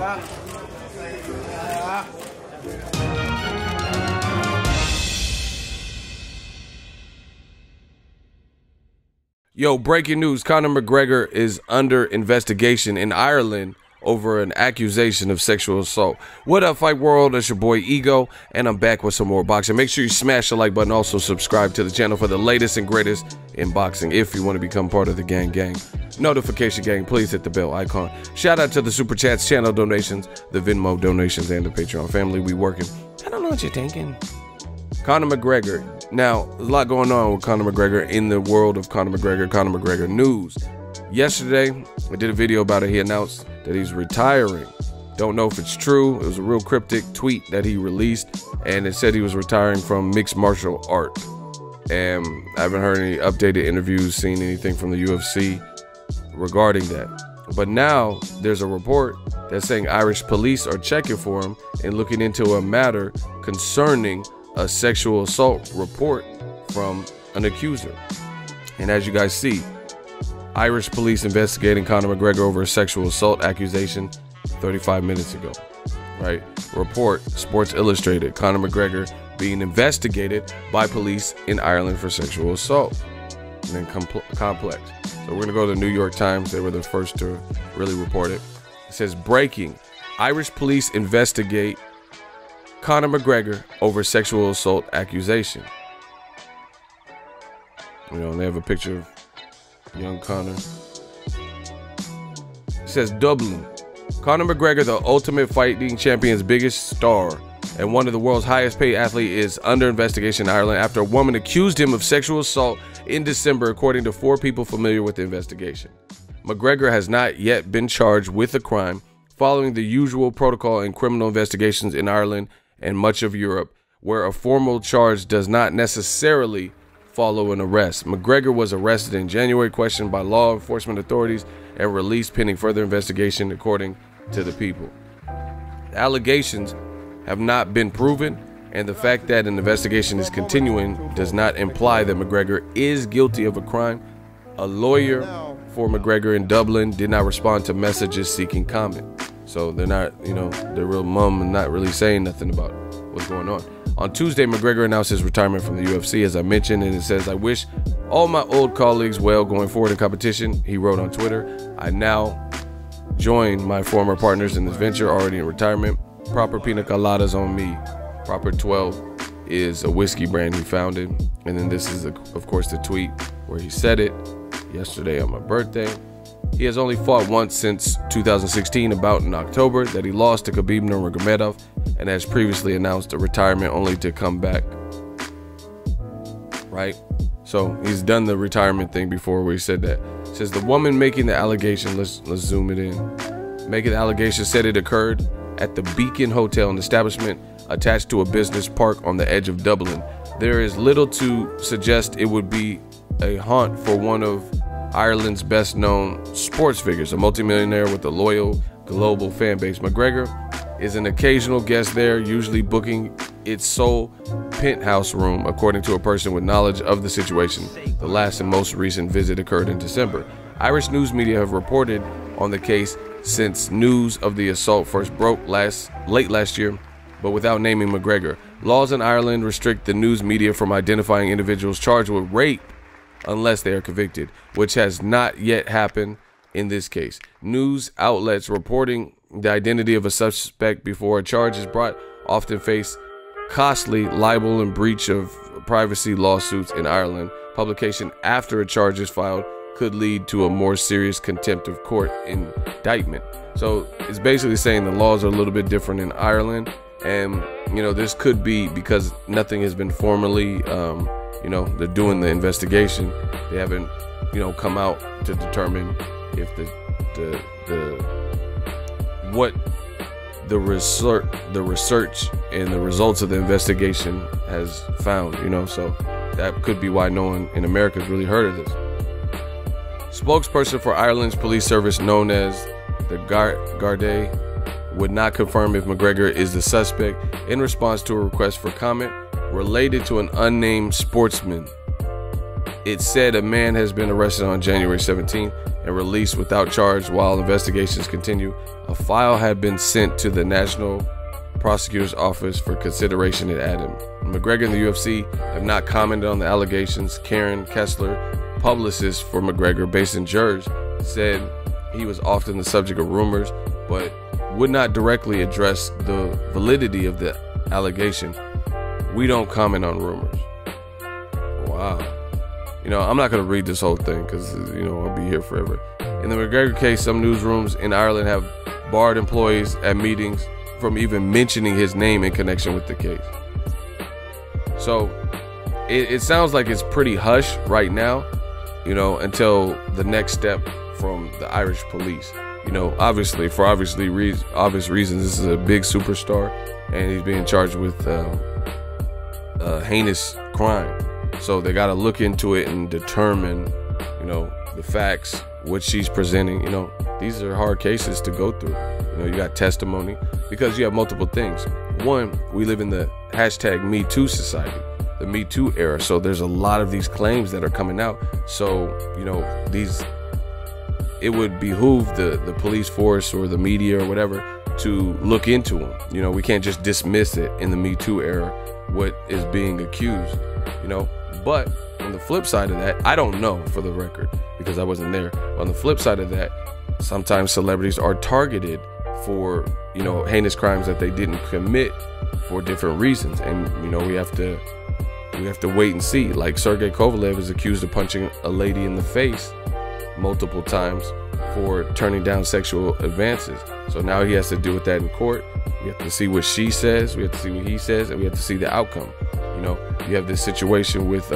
Yo, breaking news. Conor McGregor is under investigation in Ireland over an accusation of sexual assault. What up, Fight World? It's your boy Ego, and I'm back with some more boxing. Make sure you smash the like button. Also, subscribe to the channel for the latest and greatest in boxing. If you want to become part of the gang. Notification gang, please hit the bell icon. Shout out to the Super Chats, channel donations, the Venmo donations, and the Patreon family. We working. I don't know what you're thinking. Conor McGregor. Now, there's a lot going on with Conor McGregor in the world of Conor McGregor news. Yesterday, I did a video about it. He announced that he's retiring. Don't know if it's true. It was a real cryptic tweet that he released, and it said he was retiring from mixed martial art. And I haven't heard any updated interviews, seen anything from the UFC regarding that. But now there's a report that's saying Irish police are checking for him and looking into a matter concerning a sexual assault report from an accuser. And as you guys see, Irish police investigating Conor McGregor over a sexual assault accusation 35 minutes ago, right? Report, Sports Illustrated, Conor McGregor being investigated by police in Ireland for sexual assault. And then complex. So we're gonna go to the New York Times. They were the first to really report it. It says, breaking, Irish police investigate Conor McGregor over sexual assault accusation. You know, they have a picture of young Conor. It says Dublin. Conor McGregor, the Ultimate Fighting Champion's biggest star and one of the world's highest paid athletes, is under investigation in Ireland after a woman accused him of sexual assault in December, according to 4 people familiar with the investigation. McGregor has not yet been charged with a crime, following the usual protocol in criminal investigations in Ireland and much of Europe, where a formal charge does not necessarily follow an arrest. McGregor was arrested in January, questioned by law enforcement authorities, and released pending further investigation, according to the people. The allegations have not been proven, and the fact that an investigation is continuing does not imply that McGregor is guilty of a crime. A lawyer for McGregor in Dublin did not respond to messages seeking comment. So they're not, you know, they're real mum and not really saying nothing about what's going on. On Tuesday, McGregor announced his retirement from the UFC, as I mentioned, and it says, "I wish all my old colleagues well going forward in competition." He wrote on Twitter, "I now join my former partners in this venture, already in retirement. Proper Pina Coladas on me." Proper 12 is a whiskey brand he founded. And then this is, of course, the tweet where he said it yesterday on my birthday. He has only fought once since 2016, a bout in October that he lost to Khabib Nurmagomedov, and has previously announced a retirement only to come back. Right? So he's done the retirement thing before where he said that. It says the woman making the allegation, let's zoom it in. Making the allegation said it occurred at the Beacon Hotel, an establishment attached to a business park on the edge of Dublin. There is little to suggest it would be a haunt for one of Ireland's best known sports figures, a multimillionaire with a loyal global fan base. McGregor is an occasional guest there, usually booking its sole penthouse room, according to a person with knowledge of the situation. The last and most recent visit occurred in December. Irish news media have reported on the case since news of the assault first broke late last year, but without naming McGregor. Laws in Ireland restrict the news media from identifying individuals charged with rape unless they are convicted, which has not yet happened in this case. News outlets reporting the identity of a suspect before a charge is brought often face costly libel and breach of privacy lawsuits in Ireland. Publication after a charge is filed could lead to a more serious contempt of court indictment. So it's basically saying the laws are a little bit different in Ireland, and you know, this could be because nothing has been formally you know, they're doing the investigation. They haven't, you know, come out to determine if what the research and the results of the investigation has found, you know. So that could be why no one in America has really heard of this. Spokesperson for Ireland's police service, known as the Gardaí, would not confirm if McGregor is the suspect in response to a request for comment related to an unnamed sportsman. It said a man has been arrested on January 17th and released without charge while investigations continue. A file had been sent to the National Prosecutor's Office for consideration in Adam. McGregor and the UFC have not commented on the allegations. Karen Kessler, publicist for McGregor based in Jersey, said he was often the subject of rumors, but would not directly address the validity of the allegation. We don't comment on rumors. Wow. You know, I'm not going to read this whole thing because, you know, I'll be here forever. In the McGregor case, some newsrooms in Ireland have barred employees at meetings from even mentioning his name in connection with the case. So it sounds like it's pretty hush right now, you know, until the next step from the Irish police. You know, obviously, for obvious reasons, this is a big superstar, and he's being charged with heinous crime. So they got to look into it and determine, you know, the facts, what she's presenting. You know, these are hard cases to go through. You know, you got testimony, because you have multiple things. One, we live in the hashtag Me Too society, the Me Too era. So there's a lot of these claims that are coming out. So, you know, it would behoove the police force or the media or whatever to look into them. You know, we can't just dismiss it in the Me Too era, what is being accused, you know. But on the flip side of that, I don't know, for the record, because I wasn't there. On the flip side of that, sometimes celebrities are targeted for, you know, heinous crimes that they didn't commit for different reasons. And, you know, we have to wait and see. Like Sergey Kovalev is accused of punching a lady in the face multiple times for turning down sexual advances. So now he has to deal with that in court. We have to see what she says, we have to see what he says, and we have to see the outcome. You know, you have this situation with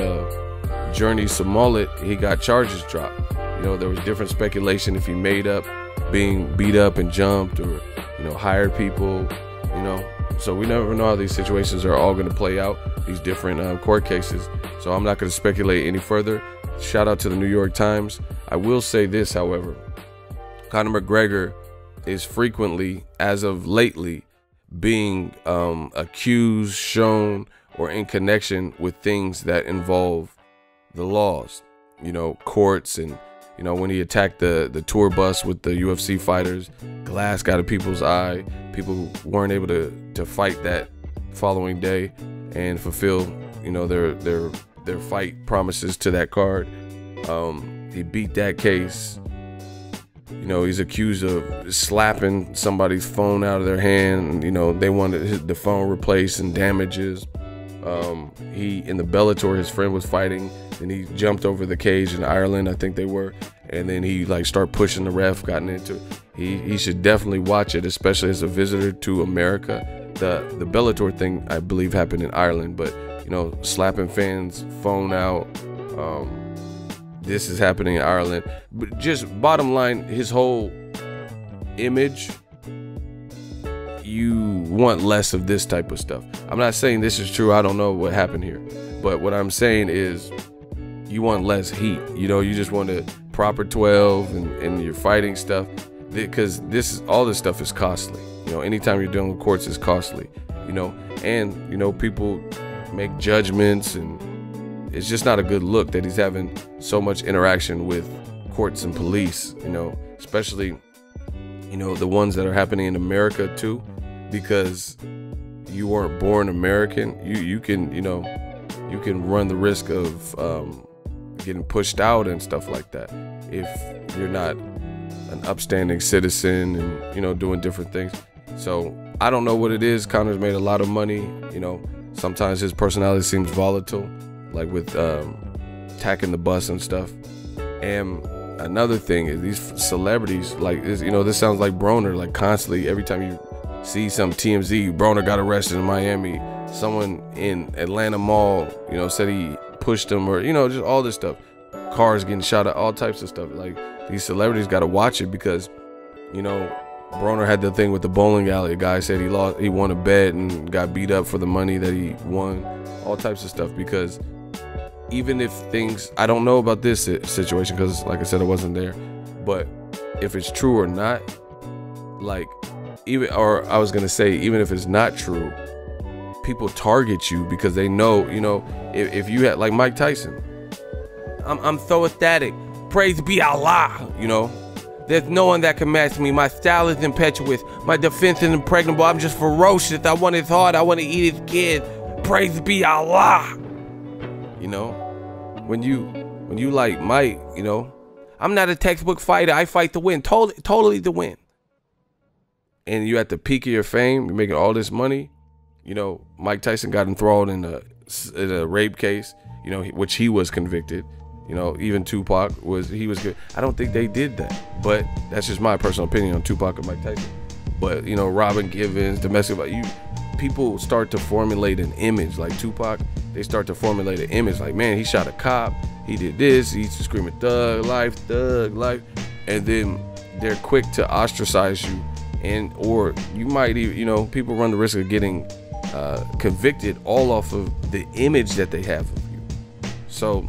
Journey Smollett. He got charges dropped. You know, there was different speculation if he made up being beat up and jumped, or, you know, hired people, you know. So we never know how these situations are all going to play out, these different court cases. So I'm not going to speculate any further. Shout out to the New York Times. I will say this, however. Conor McGregor is frequently, as of lately, being accused, shown, or in connection with things that involve the laws, you know, courts. And, you know, when he attacked the tour bus with the UFC fighters, glass got in people's eye. People weren't able to fight that following day and fulfill, you know, their fight promises to that card. He beat that case. You know, he's accused of slapping somebody's phone out of their hand. You know, they wanted the phone replaced and damages. He, in the Bellator, his friend was fighting, and he jumped over the cage in Ireland, I think they were, and then he like started pushing the ref, gotten into it. He should definitely watch it, especially as a visitor to America. The Bellator thing, I believe, happened in Ireland, but, you know, slapping fans' phone out, this is happening in Ireland. But just bottom line, his whole image, you want less of this type of stuff. I'm not saying this is true. I don't know what happened here. But what I'm saying is you want less heat. You know, you just want a proper 12 and your fighting stuff, because all this stuff is costly. You know, anytime you're dealing with courts is costly, you know, and, you know, people make judgments, and it's just not a good look that he's having so much interaction with courts and police, you know, especially, you know, the ones that are happening in America too, because you weren't born American. You can, you know, you can run the risk of getting pushed out and stuff like that if you're not an upstanding citizen and, you know, doing different things. So I don't know what it is. Conor's made a lot of money. You know, sometimes his personality seems volatile, like with attacking the bus and stuff. And another thing is these celebrities, like, you know, this sounds like Broner, like constantly every time you see some TMZ, Broner got arrested in Miami, someone in Atlanta Mall, you know, said he pushed him, or, you know, just all this stuff, cars getting shot at, all types of stuff. Like, these celebrities got to watch it, because, you know, Broner had the thing with the bowling alley. A guy said he won a bet and got beat up for the money that he won, all types of stuff. Because even if things, I don't know about this situation, because like I said, I wasn't there, but if it's true or not, like, even, or I was gonna say, even if it's not true, people target you because they know, you know, if you had, like Mike Tyson, I'm so ecstatic. Praise be Allah, you know. There's no one that can match me. My style is impetuous. My defense is impregnable. I'm just ferocious. I want his heart. I want to eat his kid. Praise be Allah. You know, when you like might, you know, I'm not a textbook fighter. I fight to win. Totally to win. And you at the peak of your fame. You're making all this money. You know, Mike Tyson got enthralled in a rape case, you know, which he was convicted. You know, even Tupac was good. I don't think they did that, but that's just my personal opinion on Tupac and Mike Tyson. But you know, Robin Givens, domestic, people start to formulate an image like Tupac. They start to formulate an image like, man, he shot a cop, he did this, he used to scream at thug life, and then they're quick to ostracize you, or you might even, you know, people run the risk of getting convicted all off of the image that they have of you. So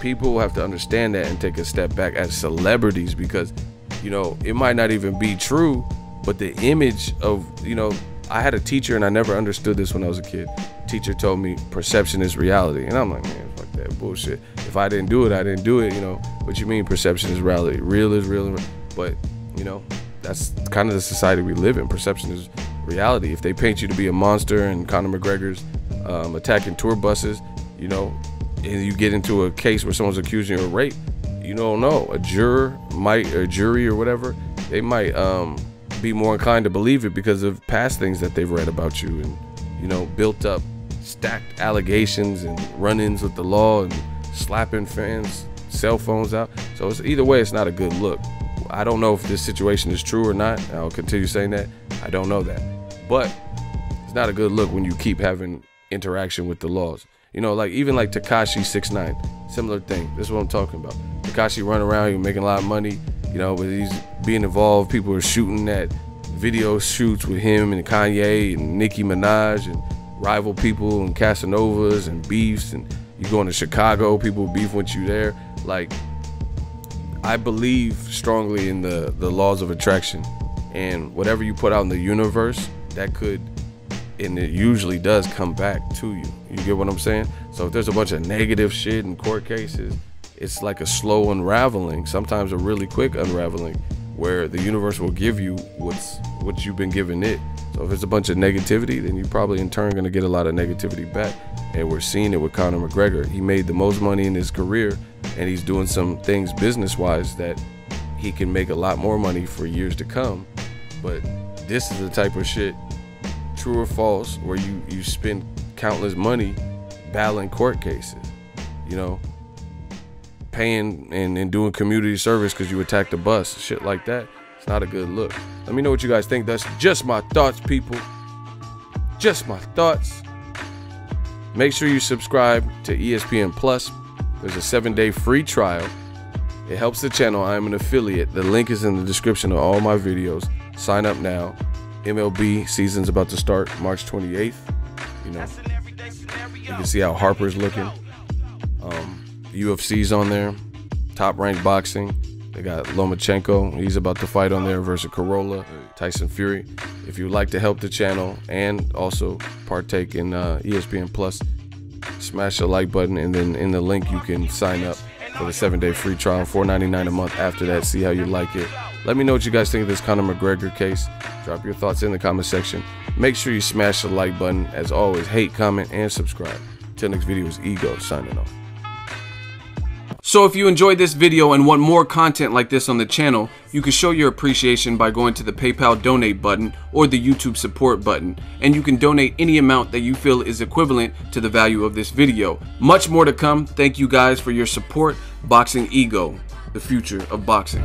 people have to understand that and take a step back as celebrities, because, you know, it might not even be true, but the image of, you know, I had a teacher, and I never understood this when I was a kid. Teacher told me perception is reality, and I'm like, man, fuck that bullshit. If I didn't do it, I didn't do it. You know, what you mean perception is reality? Real is real, but you know, that's kind of the society we live in. Perception is reality. If they paint you to be a monster and Conor McGregor's attacking tour buses, you know, and you get into a case where someone's accusing you of rape, you don't know. A jury or whatever, they might be more inclined to believe it because of past things that they've read about you, and, you know, built up stacked allegations and run-ins with the law and slapping fans' cell phones out. So it's, either way, it's not a good look. I don't know if this situation is true or not. I'll continue saying that. I don't know that. But it's not a good look when you keep having interaction with the laws. You know, like even like Tekashi 6ix9ine, similar thing. This is what I'm talking about. Tekashi running around, he was making a lot of money, you know, but he's being involved. People are shooting at video shoots with him and Kanye and Nicki Minaj and rival people and Casanovas and beefs, and you going to Chicago, people beef with you there. Like, I believe strongly in the laws of attraction, and whatever you put out in the universe, that could, and it usually does, come back to you. You get what I'm saying? So if there's a bunch of negative shit in court cases, it's like a slow unraveling, sometimes a really quick unraveling, where the universe will give you what you've been giving it. So if it's a bunch of negativity, then you probably in turn gonna get a lot of negativity back. And we're seeing it with Conor McGregor. He made the most money in his career, and he's doing some things business-wise that he can make a lot more money for years to come. But this is the type of shit, true or false, where you spend countless money battling court cases, you know, paying and doing community service because you attacked a bus, shit like that. It's not a good look. Let me know what you guys think. That's just my thoughts, people. Just my thoughts. Make sure you subscribe to ESPN Plus. There's a 7-day free trial. It helps the channel. I am an affiliate. The link is in the description of all my videos. Sign up now. MLB season's about to start March 28th. You know, you can see how Harper's looking. UFC's on there. Top Ranked Boxing. They got Lomachenko. He's about to fight on there versus Corolla. Tyson Fury. If you would like to help the channel and also partake in ESPN Plus, smash the like button, and then in the link you can sign up for the 7-day free trial, $4.99 a month. After that, see how you like it. Let me know what you guys think of this Conor McGregor case. Drop your thoughts in the comment section. Make sure you smash the like button. As always, hate, comment, and subscribe. Till next video is Ego signing off. So if you enjoyed this video and want more content like this on the channel, you can show your appreciation by going to the PayPal donate button or the YouTube support button, and you can donate any amount that you feel is equivalent to the value of this video. Much more to come. Thank you guys for your support. Boxing Ego, the future of boxing.